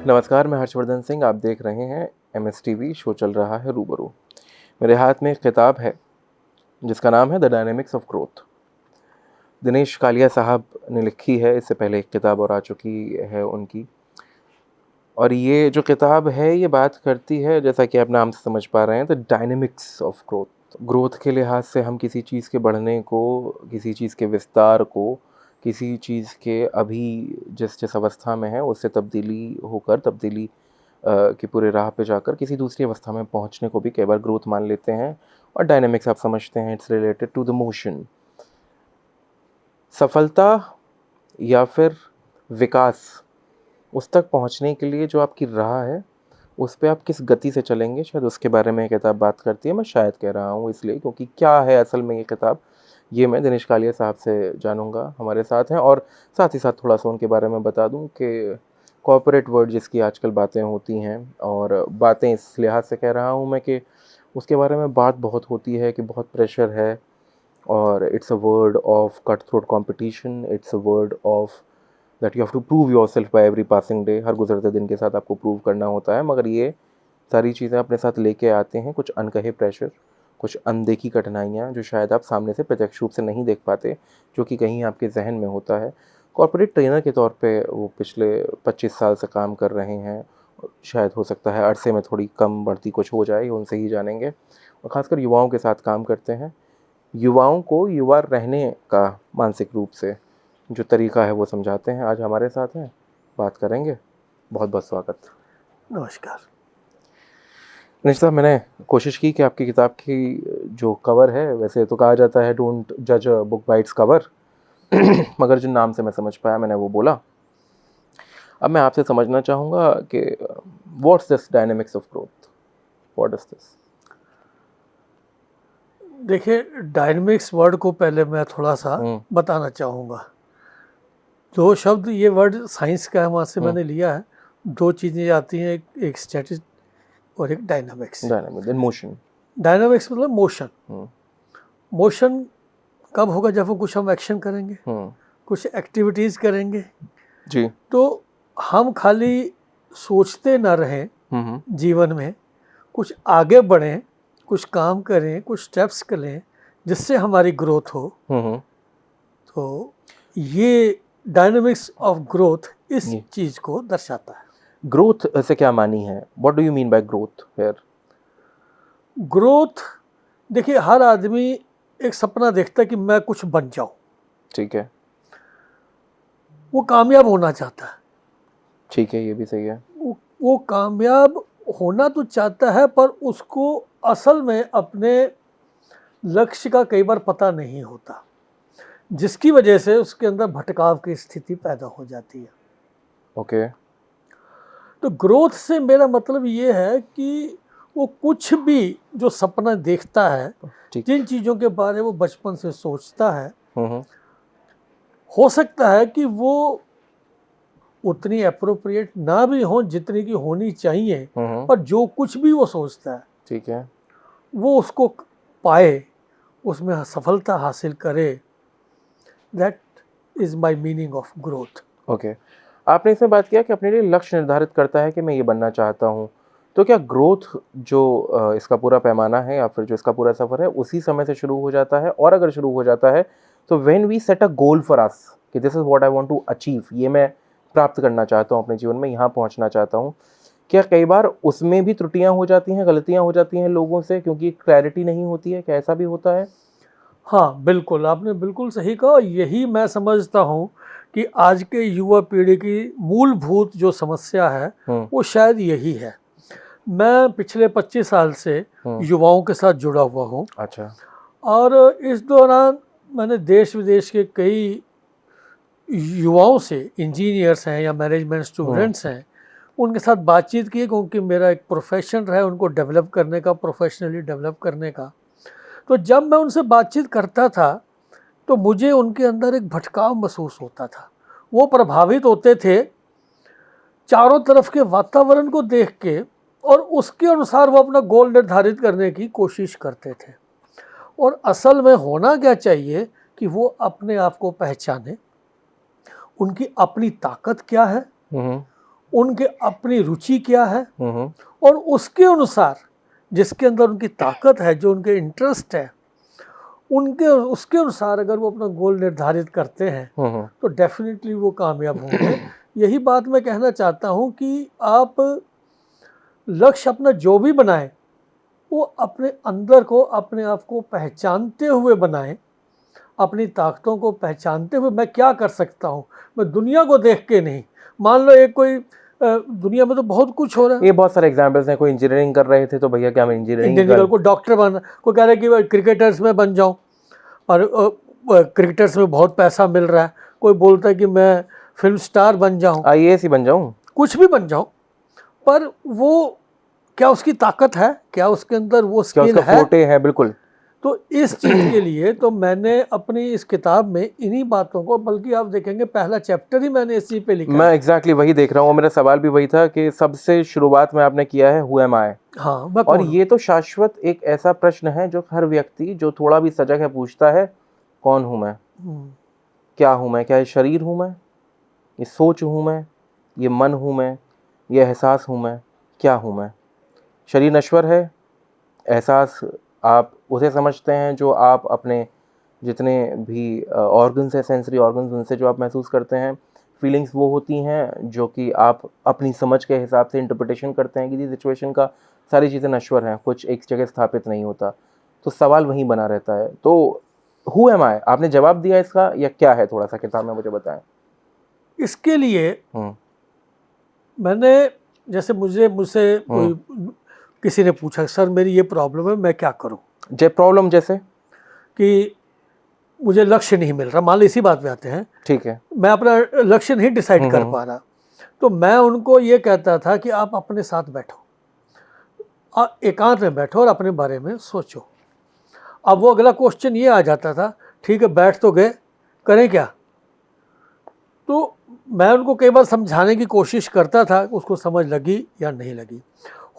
नमस्कार, मैं हर्षवर्धन सिंह। आप देख रहे हैं MSTV। शो चल रहा है रूबरू। मेरे हाथ में एक किताब है जिसका नाम है the dynamics of growth. Dinesh Kalia साहब ने लिखी है। इससे पहले एक किताब और आ चुकी है उनकी। और ये जो किताब है ये बात करती है, जैसा कि आप नाम से समझ पा रहे हैं, the dynamics of growth. Growth के लिहाज से हम किसी चीज़ के बढ़ने को, किसी चीज़ के विस्तार को, किसी चीज़ के अभी जिस जिस अवस्था में है उससे तब्दीली की पूरे राह पे जाकर किसी दूसरी अवस्था में पहुंचने को भी कई बार ग्रोथ मान लेते हैं। और डायनेमिक्स आप समझते हैं, it's related to the motion. सफलता या फिर विकास, उस तक पहुंचने के लिए जो आपकी राह है उस पे आप किस गति से चलेंगे, शायद उसके बारे में ये किताब बात करती है। मैं शायद कह रहा हूँ इसलिए क्योंकि क्या है असल में ये किताब, ये मैं दिनेश कालिया साहब से जानूंगा। हमारे साथ हैं और साथ ही साथ थोड़ा सा उनके बारे में बता दूं कि कॉर्पोरेट वर्ल्ड जिसकी आजकल बातें होती हैं, और बातें इस लिहाज से कह रहा हूँ मैं कि उसके बारे में बात बहुत होती है कि बहुत प्रेशर है, और it's a world of cut throat competition, it's a world of that you have to prove yourself by every passing day. हर गुजरते दिन के साथ आपको प्रूव करना होता है, मगर ये सारी चीज़ें अपने साथ लेके आते हैं कुछ अनकहे प्रेशर, कुछ अनदेखी कठिनाइयाँ जो शायद आप सामने से प्रत्यक्ष रूप से नहीं देख पाते, जो कि कहीं आपके जहन में होता है। कॉर्पोरेट ट्रेनर के तौर पे वो पिछले 25 साल से काम कर रहे हैं। शायद हो सकता है अरसे में थोड़ी कम बढ़ती कुछ हो जाए, उनसे ही जानेंगे। और ख़ासकर युवाओं के साथ काम करते हैं। युवाओं को युवा रहने का मानसिक रूप से जो तरीका है वो समझाते हैं। आज हमारे साथ हैं, बात करेंगे। बहुत बहुत स्वागत। नमस्कार। निश्चित साहब, मैंने कोशिश की कि आपकी किताब की जो कवर है, वैसे तो कहा जाता है डोंट जज a book by its cover, मगर जो नाम से मैं समझ पाया मैंने वो बोला। अब मैं आपसे समझना चाहूँगा कि what's this dynamics of growth, what is this? देखिए, डायनेमिक्स वर्ड को पहले मैं थोड़ा सा बताना चाहूँगा। दो शब्द, ये वर्ड साइंस का है, वहाँ से मैंने लिया है। दो चीज़ें आती हैं, एक स्टैटिक और एक डायनामिक्स। Dynamic motion. डायनामिक्स मतलब मोशन। मोशन कब होगा? जब कुछ हम एक्शन करेंगे, कुछ एक्टिविटीज़ करेंगे जी। तो हम खाली सोचते ना रहें जीवन में, कुछ आगे बढ़ें, कुछ काम करें, कुछ स्टेप्स करें जिससे हमारी ग्रोथ हो। तो ये डायनामिक्स ऑफ ग्रोथ इस चीज़ को दर्शाता है। ग्रोथ से क्या मानी है? What do you mean by growth here? Growth, देखिए, हर आदमी एक सपना देखता है कि मैं कुछ बन जाऊं। ठीक है। वो कामयाब होना चाहता है। ठीक है, ये भी सही है। वो कामयाब होना तो चाहता है, पर उसको असल में अपने लक्ष्य का कई बार पता नहीं होता, जिसकी वजह से उसके अंदर भटकाव की स्थिति पैदा हो जाती है। ओके। तो ग्रोथ से मेरा मतलब ये है कि वो कुछ भी जो सपना देखता है, जिन चीज़ों के बारे में वो बचपन से सोचता है, हो सकता है कि वो उतनी अप्रोप्रिएट ना भी हो जितनी की होनी चाहिए, पर जो कुछ भी वो सोचता है, ठीक है, वो उसको पाए, उसमें सफलता हासिल करे। That is my meaning of growth. Okay. आपने इसमें बात किया कि अपने लिए लक्ष्य निर्धारित करता है कि मैं ये बनना चाहता हूँ। तो क्या ग्रोथ जो इसका पूरा पैमाना है या फिर जो इसका पूरा सफ़र है उसी समय से शुरू हो जाता है? और अगर शुरू हो जाता है तो when we set a goal for us कि this is what I want to achieve, ये मैं प्राप्त करना चाहता हूँ अपने जीवन में, यहाँ पहुँचना चाहता हूँ, क्या कई बार उसमें भी त्रुटियाँ हो जाती हैं, गलतियाँ हो जाती हैं लोगों से क्योंकि क्लैरिटी नहीं होती है? क्या ऐसा भी होता है? हाँ, बिल्कुल, आपने बिल्कुल सही कहा। यही मैं समझता हूँ कि आज के युवा पीढ़ी की मूलभूत जो समस्या है वो शायद यही है। मैं पिछले 25 साल से युवाओं के साथ जुड़ा हुआ हूँ। अच्छा। और इस दौरान मैंने देश विदेश के कई युवाओं से, इंजीनियर्स हैं या मैनेजमेंट स्टूडेंट्स हैं, उनके साथ बातचीत की, क्योंकि मेरा एक प्रोफेशन रहा है उनको डेवलप करने का, प्रोफेशनली डेवलप करने का। तो जब मैं उनसे बातचीत करता था तो मुझे उनके अंदर एक भटकाव महसूस होता था। वो प्रभावित होते थे चारों तरफ के वातावरण को देख के, और उसके अनुसार वो अपना गोल निर्धारित करने की कोशिश करते थे। और असल में होना क्या चाहिए कि वो अपने आप को पहचाने, उनकी अपनी ताकत क्या है, उनके अपनी रुचि क्या है, और उसके अनुसार जिसके अंदर उनकी ताकत है, जो उनके इंटरेस्ट है, उनके उसके अनुसार अगर वो अपना गोल निर्धारित करते हैं तो डेफिनेटली वो कामयाब होंगे। यही बात मैं कहना चाहता हूँ कि आप लक्ष्य अपना जो भी बनाएं, वो अपने अंदर को, अपने आप को पहचानते हुए बनाएं, अपनी ताकतों को पहचानते हुए मैं क्या कर सकता हूँ, मैं दुनिया को देख के नहीं। मान लो एक कोई दुनिया में तो बहुत कुछ हो रहा है, ये बहुत सारे एग्जाम्पल्स हैं। कोई इंजीनियरिंग कर रहे थे तो भैया क्या मैं इंजीनियरिंग कर, कोई डॉक्टर बन, कोई कह रहा है कि क्रिकेटर्स में बन जाऊँ और क्रिकेटर्स में बहुत पैसा मिल रहा है, कोई बोलता है कि मैं फिल्म स्टार बन जाऊँ, आईएएस ही बन जाऊँ, कुछ भी बन जाऊँ, पर वो क्या उसकी ताकत है, क्या उसके अंदर वो क्या स्किल उसका है? फोटे है? बिल्कुल। तो इस चीज़ के लिए तो मैंने अपनी इस किताब में इन्हीं बातों को, बल्कि आप देखेंगे पहला चैप्टर ही मैंने इसी पे लिखा मैं है। एग्जैक्टली वही देख रहा हूँ, मेरा सवाल भी वही था कि सबसे शुरुआत में आपने किया है हु एम आई। हाँ, मैं और कौन हूँ? ये तो शाश्वत एक ऐसा प्रश्न है जो हर व्यक्ति जो थोड़ा भी सजग है पूछता है, कौन हूँ मैं, क्या हूँ मैं? क्या ये शरीर हूँ मैं, ये सोच हूँ मैं, ये मन हूँ मैं, ये एहसास हूँ मैं, क्या हूँ मैं? शरीर नश्वर है, एहसास आप उसे समझते हैं जो आप अपने जितने भी ऑर्गन्स है, सेंसरी ऑर्गन्स, उनसे जो आप महसूस करते हैं। फीलिंग्स वो होती हैं जो कि आप अपनी समझ के हिसाब से इंटरप्रिटेशन करते हैं कि सिचुएशन का। सारी चीज़ें नश्वर हैं, कुछ एक जगह स्थापित नहीं होता। तो सवाल वहीं बना रहता है। तो हु एम आई, आपने जवाब दिया इसका या क्या है, थोड़ा सा किताब में मुझे बताएं। इसके लिए मैंने, जैसे मुझसे कोई किसी ने पूछा सर मेरी ये प्रॉब्लम है, मैं क्या करूं? प्रॉब्लम जैसे कि मुझे लक्ष्य नहीं मिल रहा, मान लो इसी बात पे आते हैं, ठीक है, मैं अपना लक्ष्य नहीं डिसाइड कर पा रहा, तो मैं उनको ये कहता था कि आप अपने साथ बैठो, एकांत में बैठो और अपने बारे में सोचो। अब वो अगला क्वेश्चन ये आ जाता था, ठीक है बैठ तो गए, करें क्या? तो मैं उनको कई बार समझाने की कोशिश करता था, उसको समझ लगी या नहीं लगी।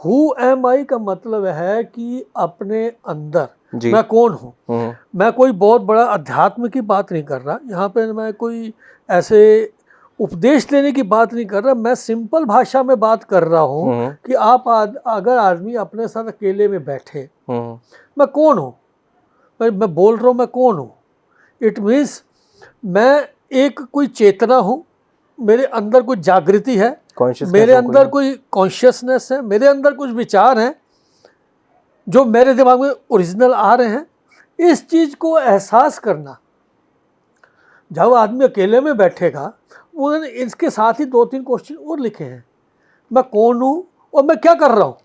हु एम आई का मतलब है कि अपने अंदर मैं कौन हूँ। मैं कोई बहुत बड़ा अध्यात्म की बात नहीं कर रहा यहाँ पे, मैं कोई ऐसे उपदेश देने की बात नहीं कर रहा, मैं सिंपल भाषा में बात कर रहा हूँ कि आप अगर आदमी अपने साथ अकेले में बैठे, मैं कौन हूँ, मैं बोल रहा हूँ मैं कौन हूँ, इट मीन्स मैं एक कोई चेतना हूँ, मेरे अंदर कोई जागृति है, मेरे अंदर कोई कॉन्शियसनेस है, मेरे अंदर कुछ विचार हैं जो मेरे दिमाग में ओरिजिनल आ रहे हैं। इस चीज़ को एहसास करना, जब आदमी अकेले में बैठेगा, उन्होंने इसके साथ ही 2-3 क्वेश्चन और लिखे हैं। मैं कौन हूँ और मैं क्या कर रहा हूँ,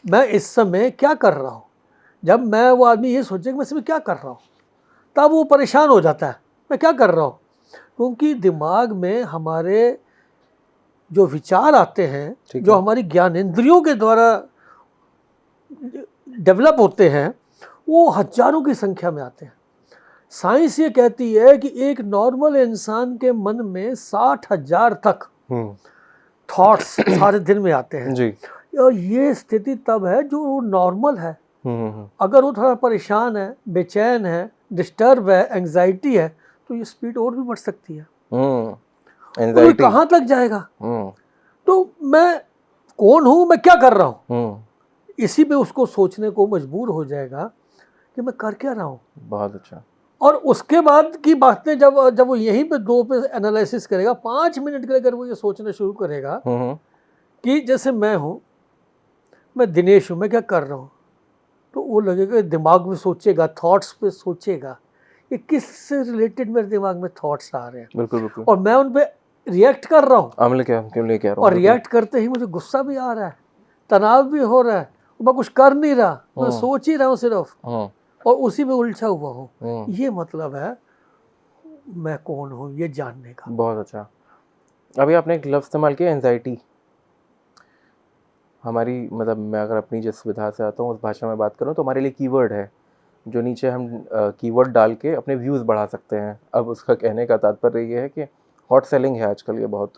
मैं इस समय क्या कर रहा हूँ। जब मैं वो आदमी ये सोचे कि मैं इसमें क्या कर रहा हूँ, तब वो परेशान हो जाता है, मैं क्या कर रहा हूँ। क्योंकि दिमाग में हमारे जो विचार आते हैं, जो हमारी ज्ञानेंद्रियों के द्वारा डेवलप होते हैं, वो हजारों की संख्या में आते हैं। साइंस ये कहती है कि एक नॉर्मल इंसान के मन में 60,000 तक थॉट्स सारे दिन में आते हैं जी। और ये स्थिति तब है जो नॉर्मल है। अगर वो थोड़ा परेशान है, बेचैन है, डिस्टर्ब है, एंजाइटी है, तो ये स्पीड और भी बढ़ सकती है। तो कहाँ तक जाएगा। तो मैं कौन हूँ, मैं क्या कर रहा हूँ, इसी पे उसको सोचने को मजबूर हो जाएगा कि मैं कर क्या रहा हूँ। बहुत अच्छा। और उसके बाद की बातें जब वो यहीं पे 2 पे एनालिसिस करेगा, 5 मिनट के लिए अगर वो ये सोचना शुरू करेगा कि जैसे मैं हूँ, मैं दिनेश हूँ, मैं क्या कर रहा हूँ, तो वो लगेगा दिमाग में सोचेगा, थॉट्स पे सोचेगा, ये किससे रिलेटेड मेरे दिमाग में थॉट्स आ रहे हैं। बिल्कुल बिल्कुल। और मैं उन पे रिएक्ट कर रहा हूँ, क्यों नहीं कह रहा हूँ, और रिएक्ट करते ही मुझे गुस्सा भी आ रहा है, तनाव भी हो रहा है, मैं कुछ कर नहीं रहा, मैं सोच ही रहा हूँ सिर्फ, और उसी में उलझा हुआ हूँ। ये मतलब है मैं कौन हूँ, ये जानने का। बहुत अच्छा। अभी आपने एक लफ्ज़ इस्तेमाल किया, एंजाइटी। हमारी मतलब मैं अगर अपनी जिस विधा से आता हूँ उस भाषा में बात करूँ तो हमारे लिए कीवर्ड है, जो नीचे हम कीवर्ड डाल के अपने व्यूज़ बढ़ा सकते हैं। अब उसका कहने का तात्पर्य ये है कि हॉट सेलिंग है आजकल ये बहुत,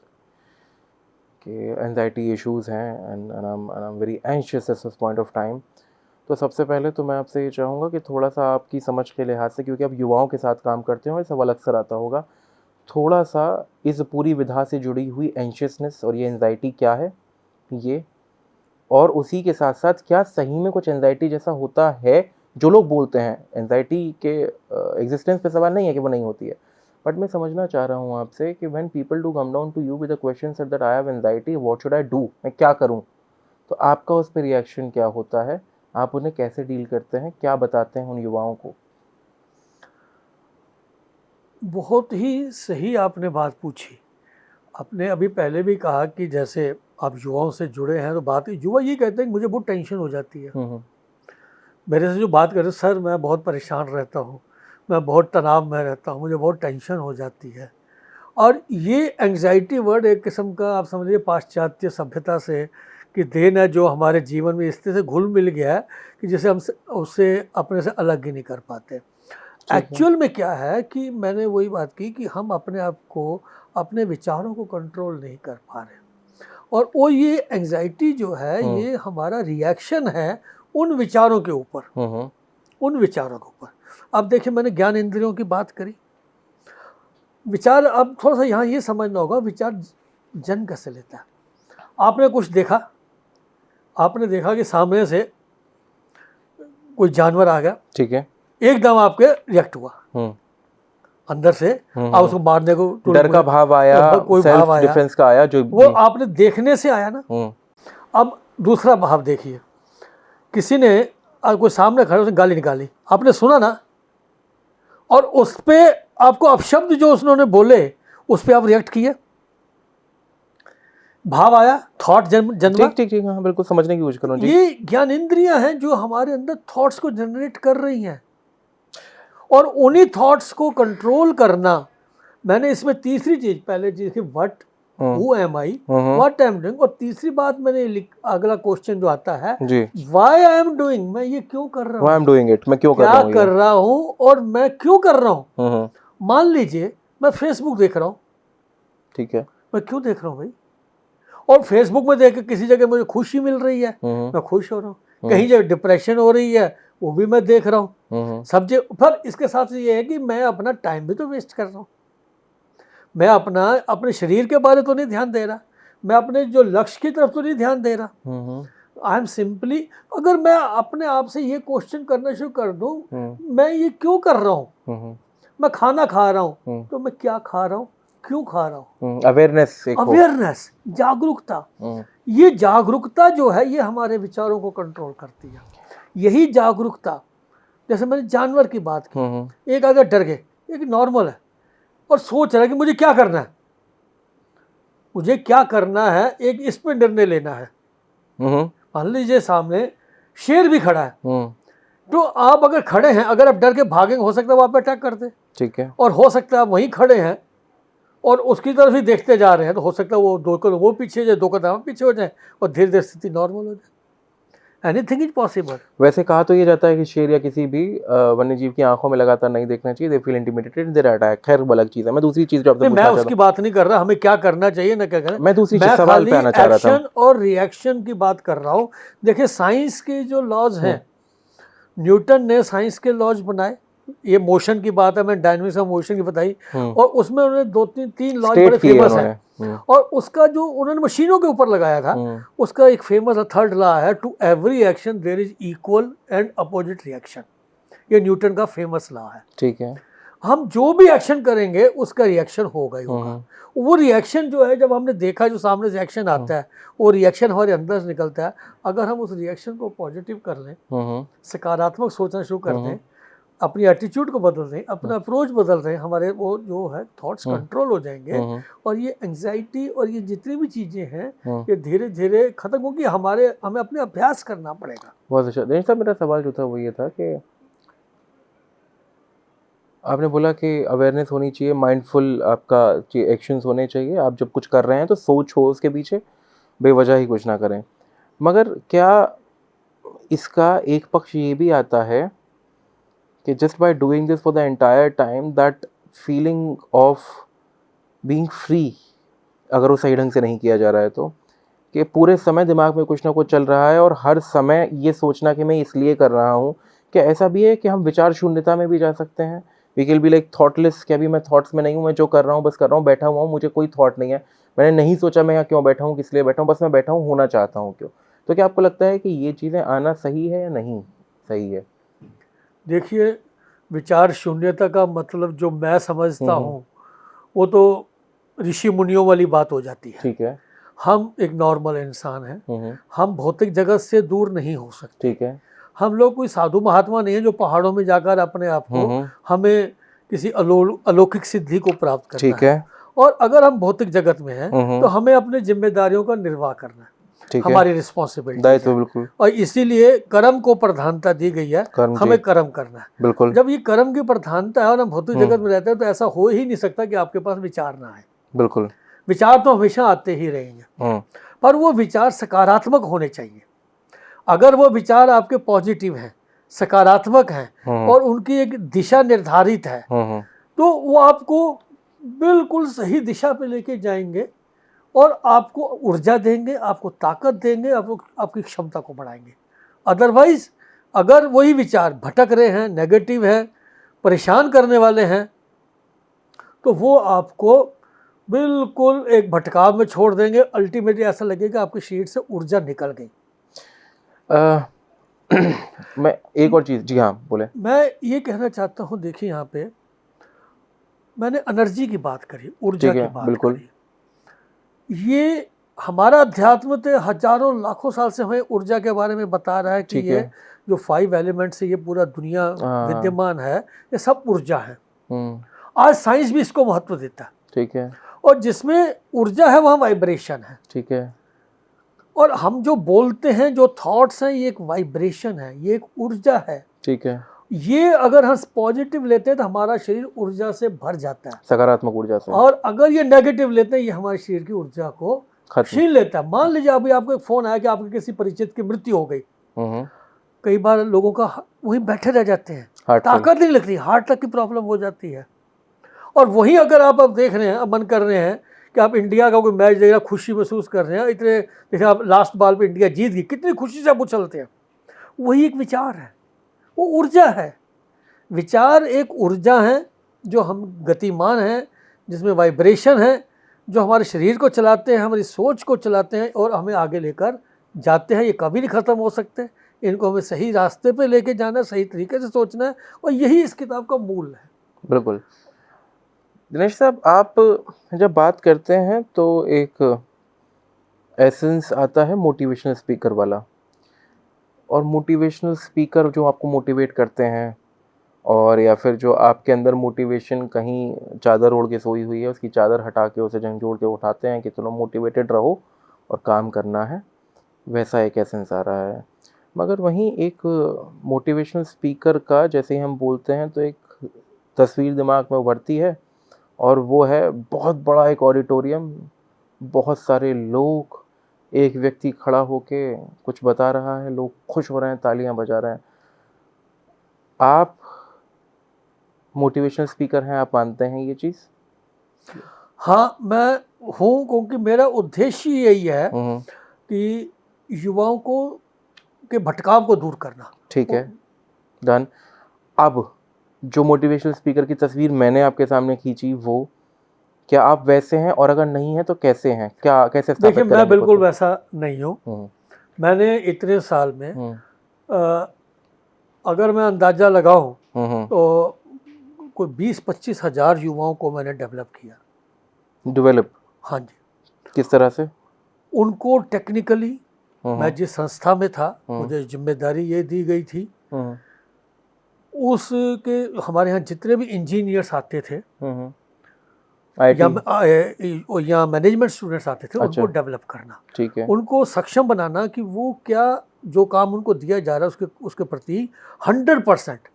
कि एंजाइटी इश्यूज़ हैं and I am very anxious at this point of time. तो सबसे पहले तो मैं आपसे ये चाहूँगा कि थोड़ा सा आपकी समझ के लिहाज से, क्योंकि आप युवाओं के साथ काम करते हो, ये सवाल अक्सर आता होगा, थोड़ा सा इस पूरी विधा से जुड़ी हुई एंशियसनेस और ये एंजाइटी क्या है ये, और उसी के साथ साथ क्या सही में कुछ एंजाइटी जैसा होता है जो लोग बोलते हैं। एंजाइटी के एग्जिस्टेंस पे सवाल नहीं है कि वो नहीं होती है, बट मैं समझना चाह रहा हूँ आपसे कि when people do come down to you with the question that I have anxiety, what should I do, मैं क्या करूँ, तो आपका उस पर रिएक्शन क्या होता है, आप उन्हें कैसे डील करते हैं, क्या बताते हैं उन युवाओं को? बहुत ही सही आपने बात पूछी। आपने अभी पहले भी कहा कि जैसे आप युवाओं से जुड़े हैं तो बात युवा ये कहते हैं कि मुझे बहुत टेंशन हो जाती है। मेरे से जो बात कर रहे सर मैं बहुत परेशान रहता हूँ, मैं बहुत तनाव में रहता हूँ, मुझे बहुत टेंशन हो जाती है। और ये एंग्जाइटी वर्ड एक किस्म का आप समझिए पाश्चात्य सभ्यता से कि देन है जो हमारे जीवन में इस तरह से घुल मिल गया है कि जिसे हम उससे अपने से अलग ही नहीं कर पाते। एक्चुअल में क्या है कि मैंने वही बात की कि हम अपने आप को, अपने विचारों को कंट्रोल नहीं कर पा रहे, और वो ये एंग्जाइटी जो है ये हमारा रिएक्शन है उन विचारों के ऊपर, उन विचारों के ऊपर। अब देखिए मैंने ज्ञान इंद्रियों की बात करी, विचार, अब थोड़ा सा यहाँ ये समझना होगा विचार जन्म कैसे लेता है। आपने कुछ देखा, आपने देखा कि सामने से कोई जानवर आ गया, ठीक है, एकदम आपके रिएक्ट हुआ, अंदर से आप उसको मारने को, डर का भाव आया, कोई भाव आया, डिफेंस का आया, जो वो आपने देखने से आया ना। अब दूसरा भाव देखिए, किसी ने कोई सामने खड़े उसने गाली निकाली, आपने सुना ना, और उस पे आपको अपशब्द जो उसने बोले उस पे आप रिएक्ट किए, भाव आया, थॉट जन्मा। ठीक, हाँ बिल्कुल समझने की कोशिश कर रहा हूं। ये ज्ञान इंद्रियां हैं जो हमारे अंदर थॉट्स को जनरेट कर रही हैं, और उन्हीं थॉट्स को कंट्रोल करना। मैंने इसमें तीसरी चीज, पहले चीज की what, who am I, what I am doing, और तीसरी बात मैंने अगला क्वेश्चन जो आता है व्हाई आई एम डूइंग, मैं ये क्यों कर रहा हूँ, why I am doing it, मैं क्यों कर रहा हूँ, क्या कर रहा हूँ और मैं क्यों कर रहा हूँ। मान लीजिए मैं फेसबुक देख रहा हूँ, ठीक है, मैं क्यों देख रहा हूँ भाई, और फेसबुक में देख के किसी जगह मुझे खुशी मिल रही है, मैं खुश हो रहा हूँ, कहीं जगह डिप्रेशन हो रही है वो भी मैं देख रहा हूँ, सब जगह। पर इसके साथ ये है कि मैं अपना टाइम भी तो वेस्ट कर रहा हूँ, मैं अपने शरीर के बारे तो नहीं ध्यान दे रहा, मैं अपने जो लक्ष्य की तरफ तो नहीं ध्यान दे रहा। आई एम सिंपली, अगर मैं अपने आप से ये क्वेश्चन करना शुरू कर दूं, मैं ये क्यों कर रहा हूँ, मैं खाना खा रहा हूँ तो मैं क्या खा रहा हूँ, क्यों खा रहा हूँ, अवेयरनेस, जागरूकता। ये जागरूकता जो है ये हमारे विचारों को कंट्रोल करती है। यही जागरूकता, जैसे मैंने जानवर की बात की, एक अगर डर गए, एक नॉर्मल है और सोच रहा है कि मुझे क्या करना है, मुझे क्या करना है, एक इस पे निर्णय लेना है। मान लीजिए सामने शेर भी खड़ा है, तो आप अगर खड़े हैं, अगर आप डर के भागेंगे, हो सकता है वो आप पे अटैक कर दे, ठीक है, और हो सकता है आप वहीं खड़े हैं और उसकी तरफ ही देखते जा रहे हैं, तो हो सकता है वो दो कदम वो पीछे जाए, दो कदम पीछे हो जाए, और धीरे धीरे स्थिति नॉर्मल हो जाए। Anything is possible. वैसे कहा तो ये जाता है कि शेर या किसी भी वन्य जीव की आंखों में लगातार नहीं देखना चाहिए, they feel intimidated, there attack. खैर वो अलग चीज है। मैं दूसरी चीज जो आपसे मैं उसकी बात नहीं कर रहा, हमें क्या करना चाहिए ना क्या करना, मैं दूसरी चीज सवाल पे आना चाह रहा था, एक्शन और रिएक्शन की बात कर रहा हूँ। देखिए साइंस के जो लॉज हैं, न्यूटन ने साइंस के लॉज बनाए, ये मोशन की बात है, मैं डायनामिक्स ऑफ मोशन की बताई, और उसमें उन्होंने तीन लॉज बड़े फेमस हैं, और उसका जो उन्होंने मशीनों के ऊपर लगाया था, उसका एक फेमस थर्ड लॉ है, to every action there is equal and opposite reaction. ये न्यूटन का फेमस लॉ है, ठीक है। हम जो भी एक्शन करेंगे उसका रिएक्शन होगा ही होगा। वो रिएक्शन जो है, जब हमने देखा जो सामने से एक्शन आता है, वो रिएक्शन हमारे अंदर से निकलता है। अगर हम उस रिएक्शन को पॉजिटिव कर लें, सकारात्मक सोचना शुरू कर दें, अपनी एटीट्यूड को बदल रहे हैं, अपना अप्रोच बदल रहे हैं, हमारे वो जो है थॉट्स कंट्रोल हो जाएंगे, और ये एंग्जाइटी और ये जितनी भी चीजें हैं ये धीरे धीरे खत्म होगी। हमें अपने अभ्यास करना पड़ेगा। बहुत अच्छा दिनेश साहब, मेरा सवाल जो था वो ये था कि आपने बोला कि अवेयरनेस होनी चाहिए, माइंडफुल आपका एक्शंस होने चाहिए, आप जब कुछ कर रहे हैं तो सोच हो उसके पीछे, बेवजह ही कुछ ना करें। मगर क्या इसका एक पक्ष ये भी आता है कि just by doing this for the entire time, that feeling of being free, अगर वो सही ढंग से नहीं किया जा रहा है तो, कि पूरे समय दिमाग में कुछ ना कुछ चल रहा है और हर समय ये सोचना कि मैं इसलिए कर रहा हूँ, क्या ऐसा भी है कि हम विचार शून्यता में भी जा सकते हैं, we can be like thoughtless कि अभी मैं थॉट्स में नहीं हूँ, मैं जो कर रहा हूँ बस कर रहा हूँ, बैठा हुआ हूँ, मुझे कोई थॉट नहीं है, मैंने नहीं सोचा मैं यहाँ क्यों बैठा हूँ, किस लिए बैठा हूँ, बस मैं बैठा हूँ, होना चाहता हूँ क्यों। तो क्या आपको लगता है कि ये चीज़ें आना सही है या नहीं सही है? देखिए, विचार शून्यता का मतलब जो मैं समझता हम्म, हूँ वो तो ऋषि मुनियों वाली बात हो जाती है। ठीक है। हम एक नॉर्मल इंसान हैं, हम्म, हम भौतिक जगत से दूर नहीं हो सकते। ठीक है। हम लोग कोई साधु महात्मा नहीं है जो पहाड़ों में जाकर अपने आप को, हम्म, हमें किसी अलौकिक सिद्धि को प्राप्त करना ठीक है। है। और अगर हम भौतिक जगत में हैं तो हम्म, हमें अपनी जिम्मेदारियों का निर्वाह करना है, ठीक है। हमारी रिस्पॉन्सिबिलिटीज दायित्व है। बिल्कुल। और इसीलिए कर्म को प्रधानता दी गई है, कर्म जी। हमें कर्म करना है। बिल्कुल। जब ये कर्म की प्रधानता है और हम भौतिक जगत में रहते हैं तो ऐसा हो ही नहीं सकता कि आपके पास विचार ना आए। बिल्कुल। विचार तो हमेशा आते ही रहेंगे, पर वो विचार सकारात्मक होने चाहिए। अगर वो विचार आपके पॉजिटिव हैं, सकारात्मक हैं और उनकी एक दिशा निर्धारित है तो वो आपको बिल्कुल सही दिशा पे लेके जाएंगे और आपको ऊर्जा देंगे, आपको ताकत देंगे, आपको आपकी क्षमता को बढ़ाएंगे। अदरवाइज अगर वही विचार भटक रहे हैं, नेगेटिव है, परेशान करने वाले हैं, तो वो आपको बिल्कुल एक भटकाव में छोड़ देंगे। अल्टीमेटली ऐसा लगेगा आपके शरीर से ऊर्जा निकल गई। मैं एक और चीज़, जी हाँ बोले। मैं ये कहना चाहता हूँ, देखिए यहाँ पे मैंने एनर्जी की बात करी, ऊर्जा ठीक की है, बात बिल्कुल। करी। ये हमारा अध्यात्म तो हजारों लाखों साल से हमें ऊर्जा के बारे में बता रहा है कि ठीक ये है। जो 5 एलिमेंट्स से ये पूरा दुनिया हाँ। विद्यमान है, ये सब ऊर्जा है। हम्म, आज साइंस भी इसको महत्व देता है। ठीक है। और जिसमें ऊर्जा है वहाँ वाइब्रेशन है। ठीक है। और हम जो बोलते हैं, जो थॉट्स हैं, ये एक वाइब्रेशन है, ये एक ऊर्जा है। ठीक है। ये अगर हम पॉजिटिव लेते हैं तो हमारा शरीर ऊर्जा से भर जाता है, सकारात्मक ऊर्जा से। और अगर ये नेगेटिव लेते हैं ये हमारे शरीर की ऊर्जा को खत्म। छीन लेता है। मान लीजिए अभी आपको एक फोन आया कि आपके किसी परिचित की मृत्यु हो गई। हम्म, कई बार लोगों का वहीं बैठे रह जाते हैं, हार्ट फेल। ताकत नहीं लगती, हार्ट तक की प्रॉब्लम हो जाती है। और वहीं अगर आप अब देख रहे हैं, अब मन कर रहे हैं कि आप इंडिया का कोई मैच देख रहे हैं, खुशी महसूस कर रहे हैं, इतने जैसे आप लास्ट बॉल पे इंडिया जीत गई, कितनी खुशी से आप उछलते हैं, वही एक विचार है, वो ऊर्जा है। विचार एक ऊर्जा है जो हम गतिमान हैं, जिसमें वाइब्रेशन है, जो हमारे शरीर को चलाते हैं, हमारी सोच को चलाते हैं और हमें आगे लेकर जाते हैं। ये कभी नहीं ख़त्म हो सकते। इनको हमें सही रास्ते पे लेके जाना है, सही तरीके से सोचना है, और यही इस किताब का मूल है। बिल्कुल। दिनेश साहब, आप जब बात करते हैं तो एक एसेंस आता है मोटिवेशनल स्पीकर वाला, और मोटिवेशनल स्पीकर जो आपको मोटिवेट करते हैं, और या फिर जो आपके अंदर मोटिवेशन कहीं चादर ओढ़ के सोई हुई है, उसकी चादर हटा के उसे झंझोड़ के उठाते हैं कि चलो मोटिवेटेड रहो और काम करना है, वैसा एक एसेंस आ रहा है। मगर वहीं एक मोटिवेशनल स्पीकर का जैसे ही हम बोलते हैं तो एक तस्वीर दिमाग में उभरती है, और वो है बहुत बड़ा एक ऑडिटोरियम, बहुत सारे लोग, एक व्यक्ति खड़ा होके कुछ बता रहा है, लोग खुश हो रहे हैं, तालियां बजा रहे हैं। आप मोटिवेशनल स्पीकर हैं, आप मानते हैं ये चीज़? हाँ, मैं हूँ, क्योंकि मेरा उद्देश्य यही है कि युवाओं को के भटकाव को दूर करना। ठीक है, डन। अब जो मोटिवेशनल स्पीकर की तस्वीर मैंने आपके सामने खींची, वो क्या आप वैसे हैं, और अगर नहीं है तो कैसे हैं, क्या कैसे स्थापित देखिए, करेंगे मैं बिल्कुल खुद को? वैसा नहीं हूँ। मैंने इतने साल में अगर मैं अंदाज़ा लगाऊं तो कोई 20-25 हज़ार युवाओं को मैंने डेवलप किया। डेवलप? हाँ जी। किस तरह से? उनको टेक्निकली, मैं जिस संस्था में था मुझे जिम्मेदारी ये दी गई थी, उसके हमारे यहाँ जितने भी इंजीनियर्स आते थे या मैनेजमेंट स्टूडेंट्स आते थे, उनको डेवलप करना, ठीक है, उनको सक्षम बनाना कि वो क्या जो काम उनको दिया जा रहा है उसके प्रति 100%,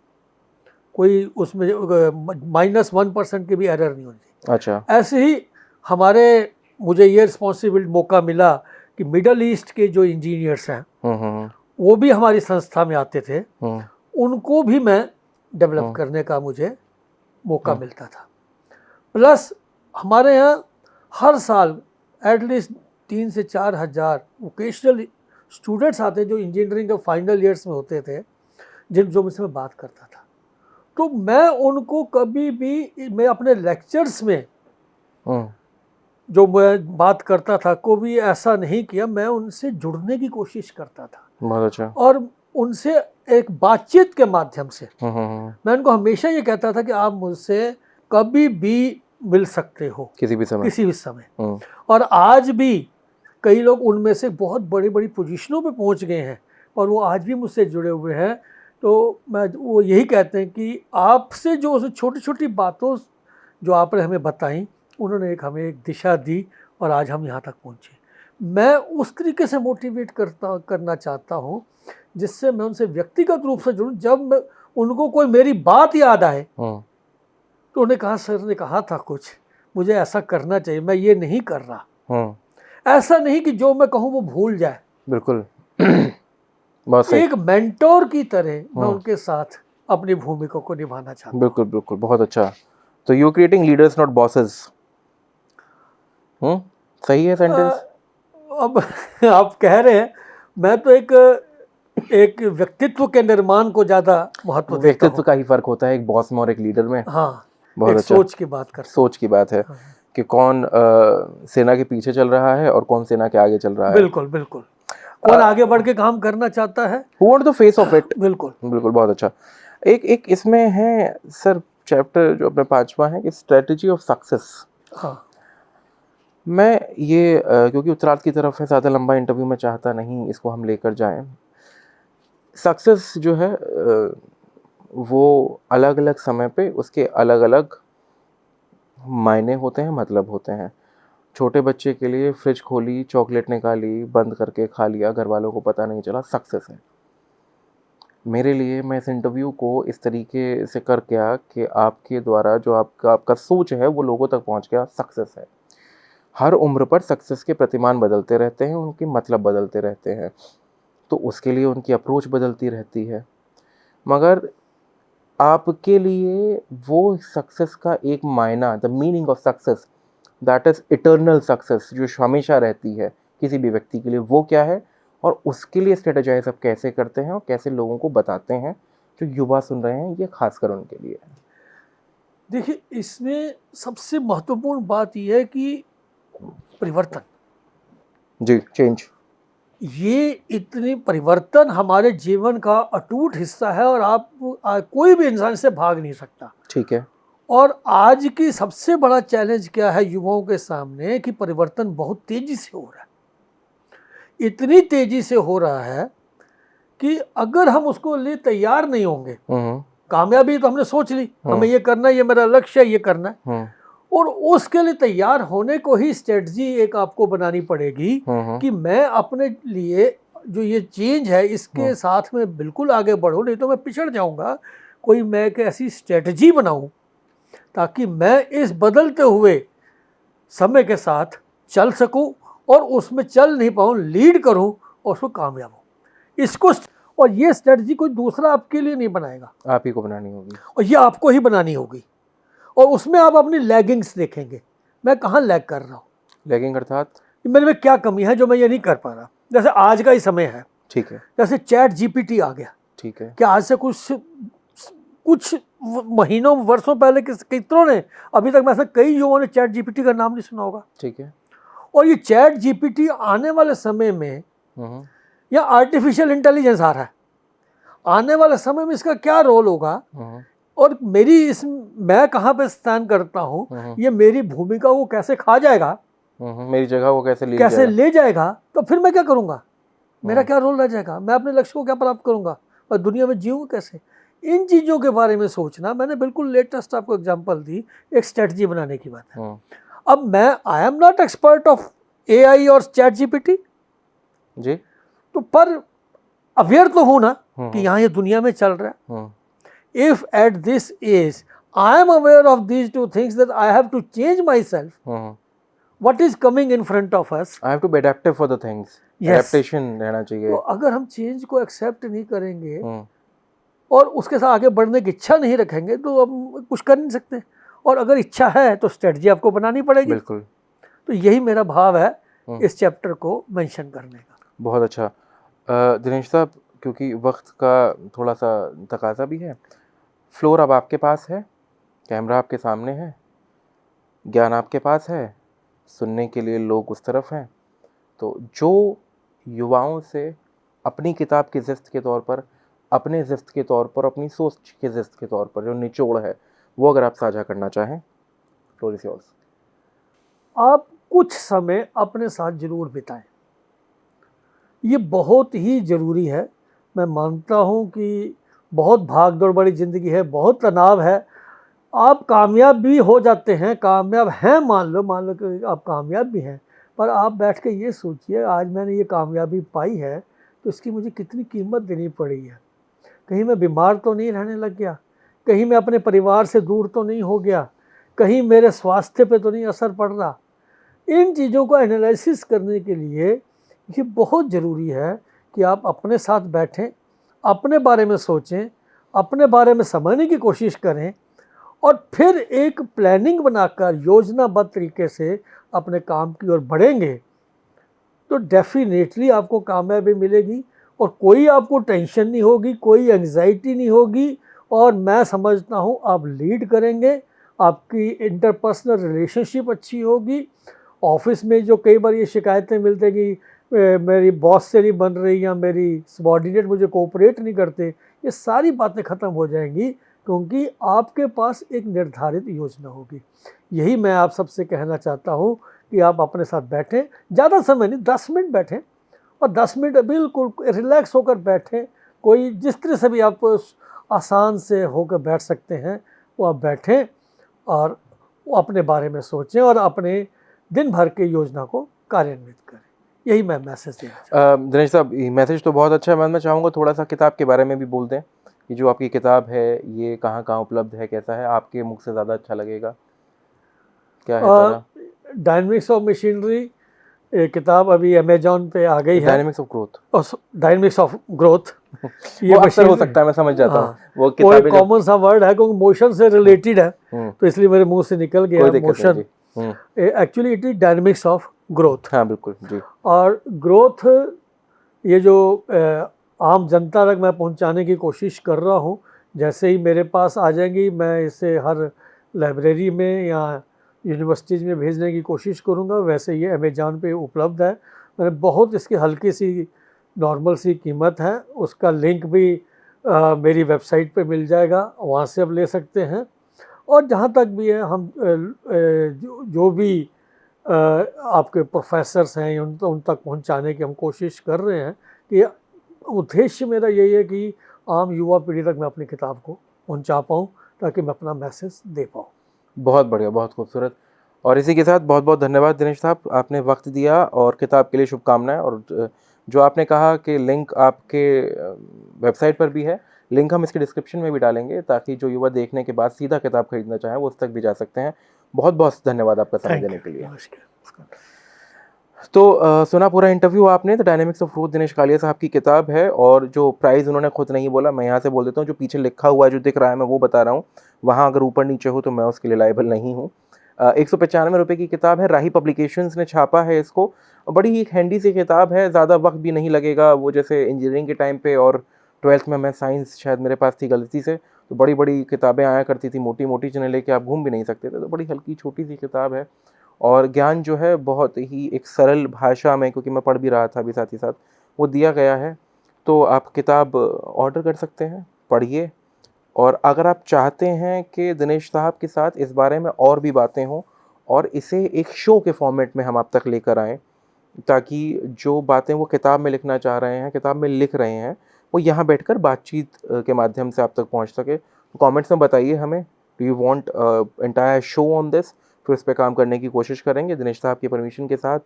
कोई उसमें -1% की भी एरर नहीं होनी चाहिए। अच्छा। ऐसे ही मुझे ये रिस्पॉन्सिबिलिटी मौका मिला कि मिडल ईस्ट के जो इंजीनियर्स हैं वो भी हमारी संस्था में आते थे, उनको भी मैं डेवलप करने का मुझे मौका मिलता था। प्लस हमारे यहाँ हर साल एटलीस्ट 3 से 4 हज़ार वोकेशनल स्टूडेंट्स आते जो इंजीनियरिंग के फाइनल ईयर्स में होते थे, जो मुझसे मैं बात करता था। तो मैं उनको कभी भी, मैं अपने लेक्चर्स में जो मैं बात करता था को भी ऐसा नहीं किया, मैं उनसे जुड़ने की कोशिश करता था बहुत अच्छा। और उनसे एक बातचीत के माध्यम से मैं उनको हमेशा ये कहता था कि आप मुझसे कभी भी मिल सकते हो, किसी भी समय। किसी भी समय। और आज भी कई लोग उनमें से बहुत बड़ी बड़ी पोजीशनों पे पहुंच गए हैं और वो आज भी मुझसे जुड़े हुए हैं। तो मैं वो यही कहते हैं कि आपसे जो छोटी छोटी बातों जो आपने हमें बताई, उन्होंने हमें एक दिशा दी और आज हम यहाँ तक पहुँचे। मैं उस तरीके से मोटिवेट करना चाहता हूँ जिससे मैं उनसे व्यक्तिगत रूप से जुड़ूं। जब मैं उनको कोई मेरी बात याद आए तो उन्हें कहा, सर ने कहा था कुछ, मुझे ऐसा करना चाहिए, मैं ये नहीं कर रहा। ऐसा नहीं कि जो मैं कहूँ वो भूल जाए। बिल्कुल। बहुत सही। एक मेंटोर की तरह मैं उनके साथ अपनी भूमिका को निभाना चाहता हूँ। बिल्कुल बिल्कुल, बहुत अच्छा। तो you creating leaders not bosses. सही है सेंटेंस। अब आप कह रहे हैं, मैं तो एक व्यक्तित्व के निर्माण को ज्यादा महत्व देता व्यक्तित्व हूँ। का ही फर्क होता है एक बॉस में और एक लीडर में। हाँ, बहुत एक अच्छा। सोच की बात करते हैं। सोच की बात है कि कौन सेना के पीछे चल रहा है और कौन सेना के आगे चल रहा है। बिल्कुल बिल्कुल, कौन आगे बढ़ के काम करना चाहता है, Who want the face of it। बिल्कुल बिल्कुल, बहुत अच्छा। एक इसमें है सर चैप्टर जो अपने 5वां है कि स्ट्रेटजी ऑफ सक्सेस। हाँ। मैं ये क्योंकि उत्तरार्ध की तरफ है, ज़्यादा लंबा इंटरव्यू में चाहता नहीं इसको हम लेकर जाएं। सक्सेस जो है वो अलग अलग समय पे उसके अलग अलग मायने होते हैं, मतलब होते हैं। छोटे बच्चे के लिए फ्रिज खोली, चॉकलेट निकाली, बंद करके खा लिया, घर वालों को पता नहीं चला, सक्सेस है। मेरे लिए मैं इस इंटरव्यू को इस तरीके से कर गया कि आपके द्वारा जो आपका सोच है वो लोगों तक पहुंच गया, सक्सेस है। हर उम्र पर सक्सेस के प्रतिमान बदलते रहते हैं, उनके मतलब बदलते रहते हैं, तो उसके लिए उनकी अप्रोच बदलती रहती है। मगर आपके लिए वो सक्सेस का एक मायना, the meaning of success, that is eternal success, जो हमेशा रहती है किसी भी व्यक्ति के लिए, वो क्या है और उसके लिए स्ट्रेटेजाइज आप कैसे करते हैं और कैसे लोगों को बताते हैं जो युवा सुन रहे हैं, ये खासकर उनके लिए है। देखिए, इसमें सबसे महत्वपूर्ण बात यह है कि परिवर्तन, जी, चेंज, ये इतनी परिवर्तन हमारे जीवन का अटूट हिस्सा है और आप कोई भी इंसान से भाग नहीं सकता। ठीक है। और आज की सबसे बड़ा चैलेंज क्या है युवाओं के सामने कि परिवर्तन बहुत तेजी से हो रहा है। इतनी तेजी से हो रहा है कि अगर हम उसको लिए तैयार नहीं होंगे, कामयाबी तो हमने सोच ली, हमें ये करना है, ये मेरा लक्ष्य है, ये करना है, और उसके लिए तैयार होने को ही स्ट्रेटजी एक आपको बनानी पड़ेगी कि मैं अपने लिए जो ये चेंज है इसके साथ में बिल्कुल आगे बढ़ूं, नहीं तो मैं पिछड़ जाऊंगा। कोई मैं एक ऐसी स्ट्रेटजी बनाऊं ताकि मैं इस बदलते हुए समय के साथ चल सकूं और उसमें चल नहीं पाऊं, लीड करूं और उसको कामयाब हूं। इसको, और ये स्ट्रेटजी कोई दूसरा आपके लिए नहीं बनाएगा, आप ही को बनानी होगी और ये आपको ही बनानी होगी। और उसमें आप अपनी लैगिंग्स देखेंगे, मैं कहाँ लैग कर रहा हूँ, लैगिंग अर्थात मेरे में क्या कमी है जो मैं ये नहीं कर पा रहा। जैसे आज का ही समय है, ठीक है, जैसे चैट जीपीटी आ गया, ठीक है, कि आज से कुछ महीनों वर्षों पहले कितनों ने, अभी तक मैं ऐसा कई युवाओं ने चैट जीपीटी का नाम नहीं सुना होगा। ठीक है। और ये चैट जीपीटी आने वाले समय में, या आर्टिफिशियल इंटेलिजेंस आ रहा है, आने वाले समय में इसका क्या रोल होगा और मैं कहाँ पे स्टैंड करता हूँ, ये मेरी भूमिका को कैसे खा जाएगा, मेरी जगह वो कैसे ले जाएगा, तो फिर मैं क्या करूँगा, मेरा क्या रोल रह जाएगा, मैं अपने लक्ष्य को क्या प्राप्त करूँगा और दुनिया में जीऊँगा कैसे। इन चीज़ों के बारे में सोचना, मैंने बिल्कुल लेटेस्ट आपको एग्जांपल दी, एक स्ट्रेटजी बनाने की बात है। अब मैं I am not expert of AI और चैट जीपीटी जी, तो पर अवेयर तो हूँ ना कि यहाँ ये दुनिया में चल रहा है। If at this age I am aware of these two things that I have to change myself, what is coming in front of us, I have to be adaptive for the things। Adaptation रहना चाहिए। तो अगर हम change को accept नहीं करेंगे और उसके साथ आगे बढ़ने की इच्छा नहीं रखेंगे तो हम कुछ कर नहीं सकते। और अगर इच्छा है तो स्ट्रेटजी आपको बनानी पड़ेगी। बिल्कुल। तो यही मेरा भाव है इस चैप्टर को मेंशन करने का। बहुत अच्छा। दिनेश साहब, क्योंकि वक्त का थोड़ा सा तकाजा भी है, फ्लोर अब आपके पास है, कैमरा आपके सामने है, ज्ञान आपके पास है, सुनने के लिए लोग उस तरफ हैं। तो जो युवाओं से अपनी किताब की ज़िस्त के तौर पर, अपने ज़िस्त के तौर पर, अपनी सोच के ज़िस्त के तौर पर जो निचोड़ है, वो अगर आप साझा करना चाहें, फ्लोर इज़ योर्स। आप कुछ समय अपने साथ ज़रूर बिताएं, ये बहुत ही ज़रूरी है। मैं मानता हूँ कि बहुत भाग दौड़ वाली ज़िंदगी है, बहुत तनाव है। आप कामयाब भी हो जाते हैं, कामयाब हैं, मान लो कि आप कामयाब भी हैं, पर आप बैठ के ये सोचिए, आज मैंने ये कामयाबी पाई है तो इसकी मुझे कितनी कीमत देनी पड़ी है। कहीं मैं बीमार तो नहीं रहने लग गया, कहीं मैं अपने परिवार से दूर तो नहीं हो गया, कहीं मेरे स्वास्थ्य पे तो नहीं असर पड़ रहा। इन चीज़ों को एनालिसिस करने के लिए ये बहुत ज़रूरी है कि आप अपने साथ बैठें, अपने बारे में सोचें, अपने बारे में समझने की कोशिश करें और फिर एक प्लानिंग बनाकर योजनाबद्ध तरीके से अपने काम की ओर बढ़ेंगे तो डेफिनेटली आपको कामयाबी मिलेगी और कोई आपको टेंशन नहीं होगी, कोई एंग्जाइटी नहीं होगी और मैं समझता हूँ आप लीड करेंगे, आपकी इंटरपर्सनल रिलेशनशिप अच्छी होगी। ऑफिस में जो कई बार ये शिकायतें मिलती हैं कि मेरी बॉस से नहीं बन रही या मेरी सबॉर्डिनेट मुझे कोऑपरेट नहीं करते, ये सारी बातें ख़त्म हो जाएंगी क्योंकि आपके पास एक निर्धारित योजना होगी। यही मैं आप सबसे कहना चाहता हूँ कि आप अपने साथ बैठें, ज़्यादा समय नहीं, 10 मिनट बैठें और 10 मिनट बिल्कुल रिलैक्स होकर बैठें। कोई जिस तरह से भी आप आसान से होकर बैठ सकते हैं वो आप बैठें और वो अपने बारे में सोचें और अपने दिन भर की योजना को कार्यान्वित करें। यही मैं मैसेज देना चाहता हूँ। दिनेश साहब, मैसेज तो बहुत अच्छा है। मैं चाहूँगा थोड़ा सा किताब के बारे में भी बोल दें कि जो आपकी किताब है ये कहाँ कहाँ उपलब्ध है, कैसा है, आपके मुख से ज़्यादा अच्छा लगेगा, क्या है तरह? डायनेमिक्स ऑफ मशीनरी किताब अभी अमेजॉन पे आ गई है। Dynamics of growth, dynamics of growth ये वो अक्सर हो सकता है, मैं समझ जाता हूँ। वो वो एक किताबें कॉमन सा वर्ड है क्योंकि मोशन से रिलेटेड है तो इसलिए मेरे मुंह से निकल गया कोई दिक्कत नहीं मोशन। जी। Actually it is dynamics of growth. हाँ बिल्कुल जी। और ग्रोथ ये जो आम जनता तक मैं पहुंचाने की कोशिश कर रहा हूं। जैसे ही मेरे पास आ जाएंगी मैं इसे हर लाइब्रेरी में या यूनिवर्सिटीज़ में भेजने की कोशिश करूंगा। वैसे ये अमेज़ॉन पे उपलब्ध है। मैंने बहुत इसकी हल्की सी नॉर्मल सी कीमत है, उसका लिंक भी मेरी वेबसाइट पे मिल जाएगा, वहाँ से आप ले सकते हैं। और जहाँ तक भी है हम जो भी आपके प्रोफेसर्स हैं उन तक पहुँचाने की हम कोशिश कर रहे हैं कि उद्देश्य मेरा यही है कि आम युवा पीढ़ी तक मैं अपनी किताब को पहुँचा पाऊँ ताकि मैं अपना मैसेज दे पाऊँ। बहुत बढ़िया, बहुत खूबसूरत। और इसी के साथ बहुत बहुत धन्यवाद दिनेश साहब, आपने वक्त दिया और किताब के लिए शुभकामनाएं। और जो आपने कहा कि लिंक आपके वेबसाइट पर भी है, लिंक हम इसके डिस्क्रिप्शन में भी डालेंगे ताकि जो युवा देखने के बाद सीधा किताब खरीदना चाहें वो उस तक भी जा सकते हैं। बहुत बहुत धन्यवाद आपका समय देने के लिए। तो सुना पूरा इंटरव्यू आपने। The dynamics of growth Dinesh Kalia साहब की किताब है और जो प्राइस उन्होंने खुद नहीं बोला, मैं यहाँ से बोल देता हूँ, जो पीछे लिखा हुआ है जो दिख रहा है मैं वो बता रहा हूँ, वहाँ अगर ऊपर नीचे हो तो मैं उसके लिए लायबल नहीं हूँ। 195 रुपये की किताब है, राही पब्लिकेशंस ने छापा है इसको। बड़ी एक हैंडी सी किताब है, ज़्यादा वक्त भी नहीं लगेगा। वो जैसे इंजीनियरिंग के टाइम पे और 12th में मैं साइंस शायद मेरे पास थी गलती से, तो बड़ी बड़ी किताबें आया करती थी, मोटी मोटी जिन्हें लेके आप घूम भी नहीं सकते थे। तो बड़ी हल्की छोटी सी किताब है और ज्ञान जो है बहुत ही एक सरल भाषा में, क्योंकि मैं पढ़ भी रहा था अभी साथ ही साथ, वो दिया गया है। तो आप किताब ऑर्डर कर सकते हैं, पढ़िए। और अगर आप चाहते हैं कि दिनेश साहब के साथ इस बारे में और भी बातें हों और इसे एक शो के फॉर्मेट में हम आप तक लेकर आएँ ताकि जो बातें वो किताब में लिखना चाह रहे हैं, किताब में लिख रहे हैं, वो यहाँ बैठकर बातचीत के माध्यम से आप तक पहुँच सके, तो कमेंट्स में बताइए हमें, do you want entire show on this. फिर उस पर काम करने की कोशिश करेंगे दिनेश साहब की परमिशन के साथ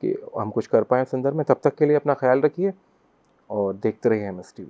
कि हम कुछ कर पाएँ इस संदर्भ में। तब तक के लिए अपना ख्याल रखिए और देखते रहिए MS TV।